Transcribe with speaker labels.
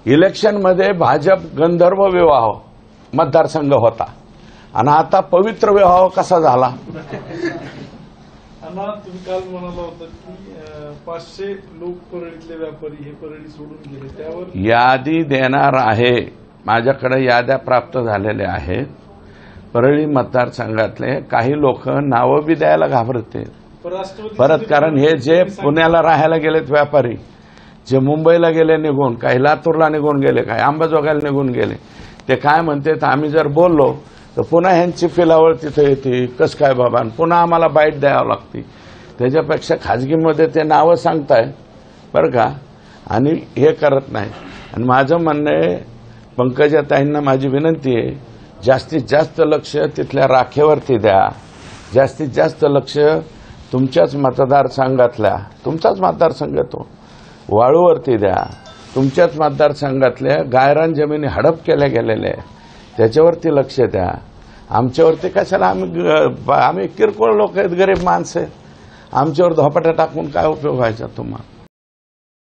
Speaker 1: इलेक्शनमध्ये भाजप गंधर्व विवाह मतदारसंघ होता आणि आता पवित्र विवाह कसा झाला?
Speaker 2: तुम्ही काल म्हणाला होता की 500 लोक परळीतले व्यापारी हे परळी सोडून गेले, त्यावर
Speaker 1: यादी देणार आहे. माझ्याकडे याद्या प्राप्त झालेल्या आहेत. परळी मतदारसंघातले काही लोक नावं बी द्यायला घाबरते परत, कारण हे जे पुण्याला राहायला गेलेत व्यापारी, जे मुंबईला गेले निघून, काही लातूरला निघून गेले, काही अंबाजोगाईला निघून गेले, ते काय म्हणते आम्ही जर बोललो तर पुन्हा ह्यांची पिलावळ तिथे येते, कसं काय बाबा, पुन्हा आम्हाला बाईट द्यावं लागते. त्याच्यापेक्षा खाजगीमध्ये ते नावं सांगताय बरं का, आणि हे करत नाही. आणि माझं म्हणणं आहे, पंकजाताईंना माझी विनंती आहे, जास्तीत जास्त लक्ष तिथल्या राखेवरती द्या, जास्तीत जास्त लक्ष तुमच्याच मतदारसंघातल्या, तुमचाच मतदारसंघ तो, वाळूवरती द्या. तुमच्याच मतदारसंघातल्या गायरान जमिनी हडप केल्या गेलेल्या आहे, त्याच्यावरती लक्ष द्या. आमच्यावरती कशाला, आम्ही किरकोळ लोक आहेत, गरीब माणसं आहेत, आमच्यावर धोपाट्या टाकून काय उपयोग व्हायचा तुम्हाला?